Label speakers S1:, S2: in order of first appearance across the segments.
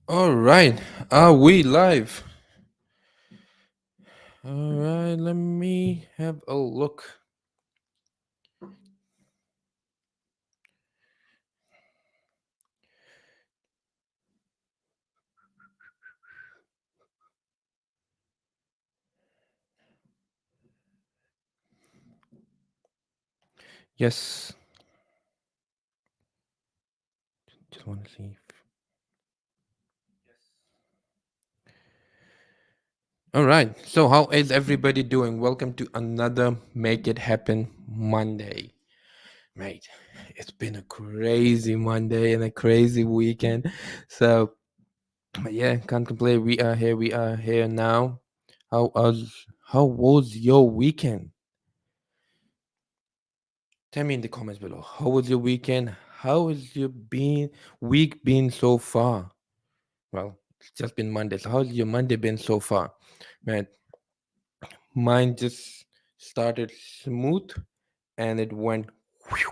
S1: All right. Are we live? All right. Let me have a look. Yes. Just want to see. All right. So, how is everybody doing? Welcome to another Make It Happen Monday. Mate, it's been a crazy Monday and a crazy weekend. So, yeah, can't complain. We are here. We are here now. How was your weekend? Tell me in the comments below. How was your weekend? How has your week been so far? Well, it's just been Monday. So how's your Monday been so far? Man, mine just started smooth and it went whew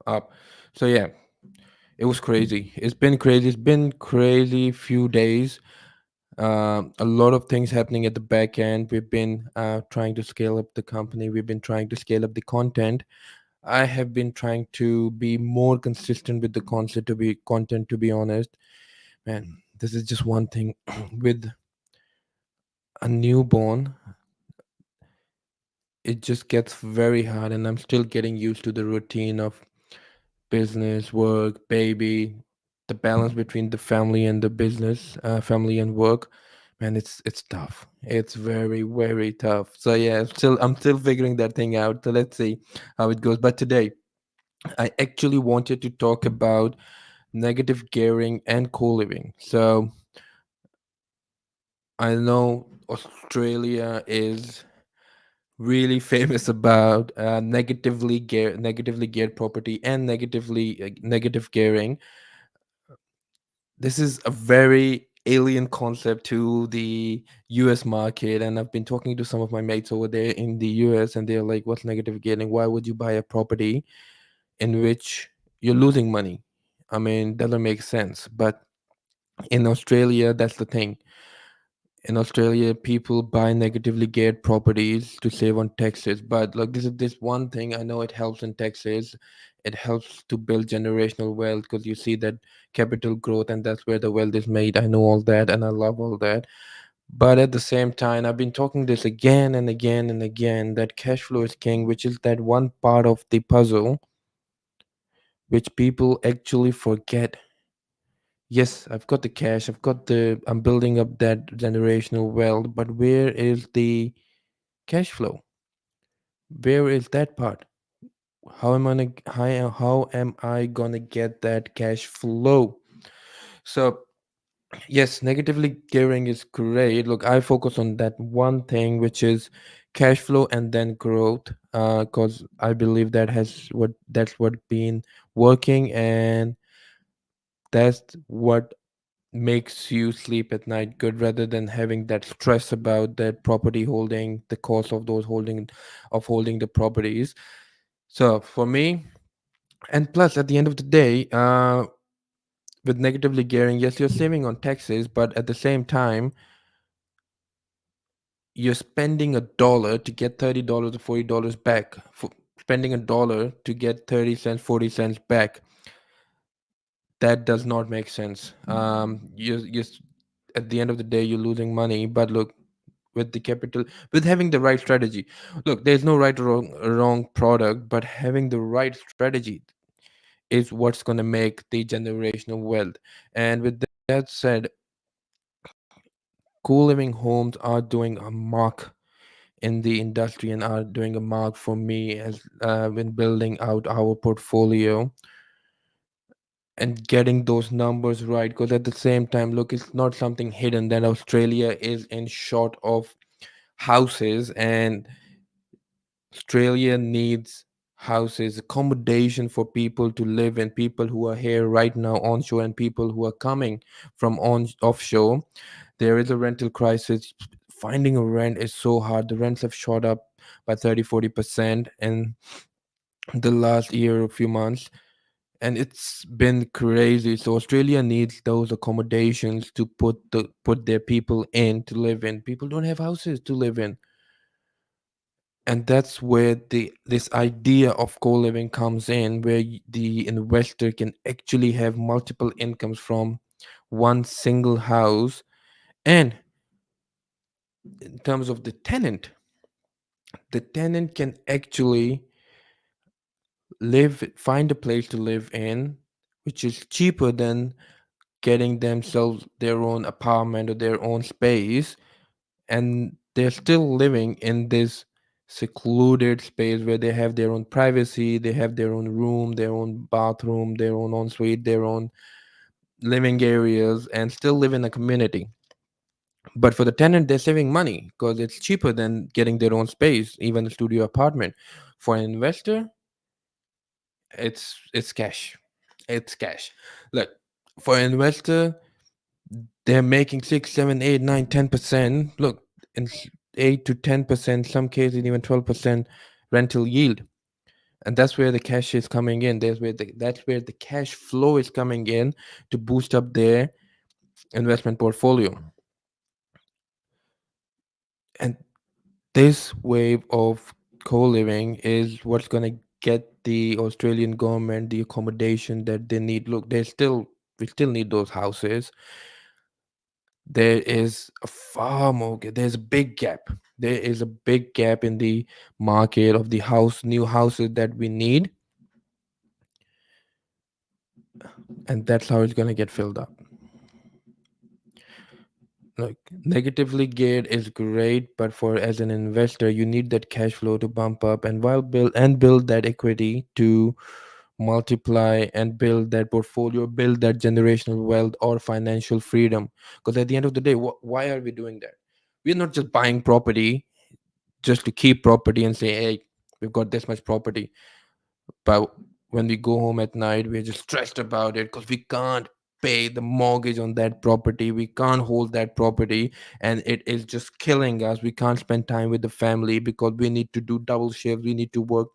S1: up. So yeah, it was crazy. It's been crazy. It's been crazy few days. A lot of things happening at the back end. We've been trying to scale up the company. We've been trying to scale up the content. I have been trying to be more consistent with the content. To be honest, man, this is just one thing. With a newborn, it just gets very hard, and I'm still getting used to the routine of business, work, baby, the balance between the family and the business, family and work. Man, it's tough. It's very tough. So yeah, I'm still figuring that thing out. So let's see how it goes. But today, I actually wanted to talk about negative gearing and co-living. So I know Australia is really famous about negatively geared property and negative gearing. This is a very alien concept to the US market, and I've been talking to some of my mates over there in the US, and they're like, what's negative gearing? Why would you buy a property in which you're losing money? I mean, doesn't make sense. But in Australia, that's the thing. In Australia, people buy negatively geared properties to save on taxes. But like this one thing I know it helps in taxes. It helps to build generational wealth because you see that capital growth, and that's where the wealth is made. I know all that, and I love all that. But at the same time, I've been talking this again and again and again that cash flow is king, which is that one part of the puzzle which people actually forget. Yes, I've got the cash, I'm building up that generational wealth, but where is the cash flow? Where is that part? How am I gonna get that cash flow? So yes, negatively gearing is great. Look, I focus on that one thing, which is cash flow and then growth, because I believe that's what been working, and that's what makes you sleep at night good rather than having that stress about that property holding, the cost of holding the properties. So for me, and plus at the end of the day, with negatively gearing, yes, you're saving on taxes, but at the same time you're spending $1 to get $30 or $40 back, for spending $1 to get 30 cents 40 cents back. That does not make sense. At the end of the day you're losing money. But look, with the capital, with having the right strategy, look, there's no right or wrong product, but having the right strategy is what's going to make the generational wealth. And with that said, co-living homes are doing a mark in the industry and are doing a mark for me as when building out our portfolio and getting those numbers right. Because at the same time, look, it's not something hidden that Australia is in short of houses, and Australia needs houses, accommodation for people to live in, people who are here right now onshore and people who are coming from offshore. There is a rental crisis. Finding a rent is so hard. The rents have shot up by 30-40% in the last year or few months. and it's been crazy. So Australia needs those accommodations to put their people in to live in. People don't have houses to live in, and that's where this idea of co-living comes in, where the investor can actually have multiple incomes from one single house. And in terms of the tenant can actually find a place to live in, which is cheaper than getting themselves their own apartment or their own space, and they're still living in this secluded space where they have their own privacy, they have their own room, their own bathroom, their own ensuite, their own living areas, and still live in a community. But for the tenant, they're saving money because it's cheaper than getting their own space, even a studio apartment. For an investor, it's cash. It's cash. Look, for an investor, they're making 6, 7, 8, 9, 10%. Look, in 8 to 10%, some cases even 12% rental yield, and that's where the cash is coming in. That's where the cash flow is coming in to boost up their investment portfolio. And this wave of co-living is what's going to get the Australian government the accommodation that they need. Look, we still need those houses. There is a far more there's a big gap. There is a big gap in the market of the new houses that we need, and that's how it's going to get filled up. Like, negatively geared is great, but for as an investor, you need that cash flow to bump up and build that equity to multiply and build that portfolio, build that generational wealth or financial freedom. Because at the end of the day, why are we doing that? We're not just buying property just to keep property and say, hey, we've got this much property. But when we go home at night, we're just stressed about it because we can't pay the mortgage on that property. We can't hold that property, and it is just killing us. We can't spend time with the family because we need to do double shifts. We need to work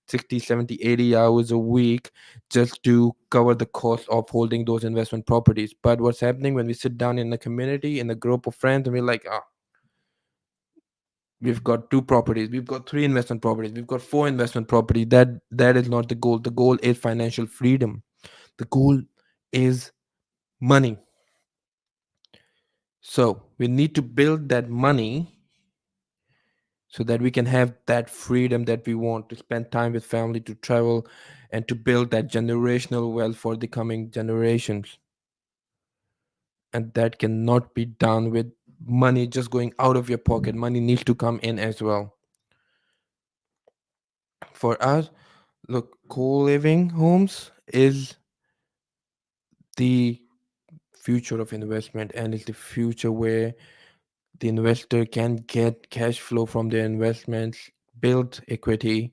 S1: 60, 70, 80 hours a week just to cover the cost of holding those investment properties. But what's happening when we sit down in a community, in a group of friends, and we're like, ah, we've got two properties, we've got three investment properties, we've got four investment properties. That is not the goal. The goal is financial freedom. The goal is money. So we need to build that money so that we can have that freedom that we want to spend time with family, to travel, and to build that generational wealth for the coming generations. And that cannot be done with money just going out of your pocket. Money needs to come in as well. For us, look, co-living homes is the future of investment, and it's the future where the investor can get cash flow from their investments, build equity,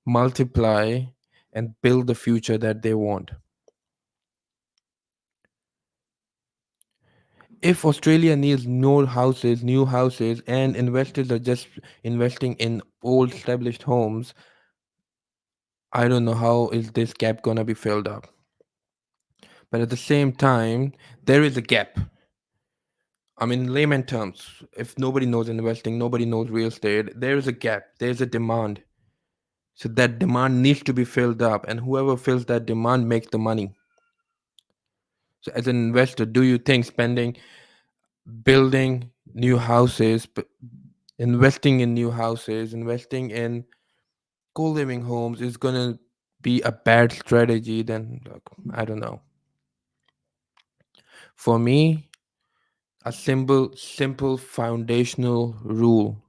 S1: multiply, and build the future that they want. If Australia needs new houses, and investors are just investing in old established homes, I don't know how is this gap gonna be filled up. But at the same time, there is a gap. I mean, in layman terms, if nobody knows investing, nobody knows real estate, there is a gap, there's a demand. So that demand needs to be filled up, and whoever fills that demand makes the money. So, as an investor, do you think building new houses, investing in new houses, investing in co living homes is going to be a bad strategy? Then, look, I don't know. For me, a simple foundational rule: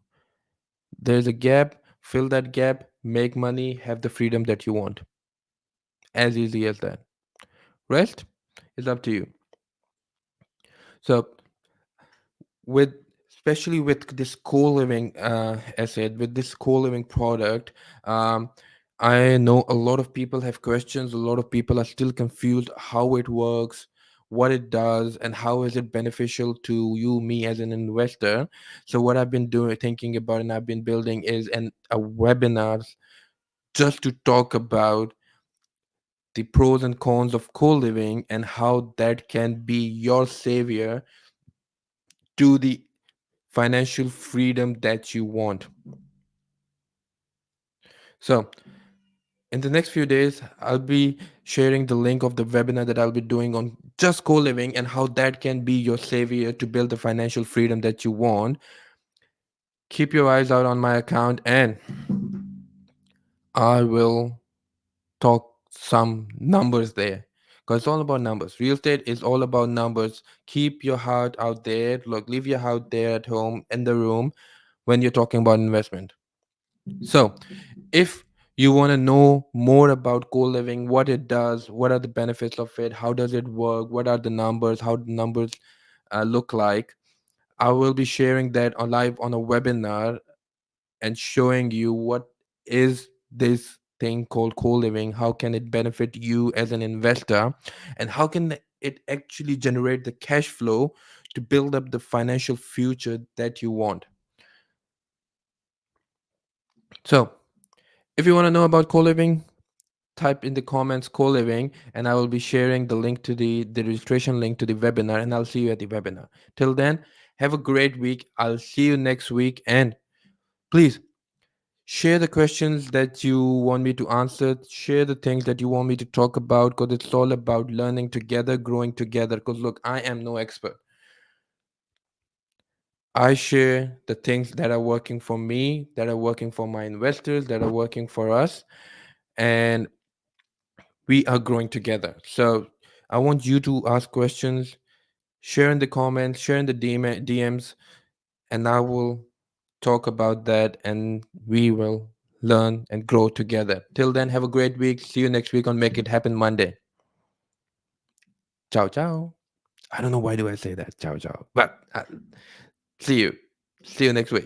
S1: there's a gap, fill that gap, make money, have the freedom that you want. As easy as that. Rest is up to you. So, with especially with this co-living asset, with this co-living product, um, I know a lot of people have questions. A lot of people are still confused how it works, what it does, and how is it beneficial to you, me as an investor. So what I've been doing, thinking about, and I've been building is a webinar just to talk about the pros and cons of co-living and how that can be your savior to the financial freedom that you want. So, in the next few days, I'll be sharing the link of the webinar that I'll be doing on just co living and how that can be your savior to build the financial freedom that you want. Keep your eyes out on my account, and I will talk some numbers there, because it's all about numbers. Real estate is all about numbers. Keep your heart out there. Look, leave your heart there at home in the room when you're talking about investment. So, if you want to know more about co-living, what it does, what are the benefits of it, how does it work, what are the numbers, how the numbers look like, I will be sharing that on live on a webinar and showing you what is this thing called co-living, how can it benefit you as an investor, and how can it actually generate the cash flow to build up the financial future that you want. So, if you want to know about co-living, type in the comments co-living, and I will be sharing the link to the registration link to the webinar, and I'll see you at the webinar. Till then, have a great week. I'll see you next week, and please share the questions that you want me to answer, share the things that you want me to talk about, because it's all about learning together, growing together. Because look, I am no expert. I share the things that are working for me, that are working for my investors, that are working for us, and we are growing together. So I want you to ask questions, share in the comments, share in the DMs, and I will talk about that, and we will learn and grow together. Till then, have a great week. See you next week on Make It Happen Monday. Ciao, ciao. I don't know why do I say that. Ciao, ciao. But see you. See you next week.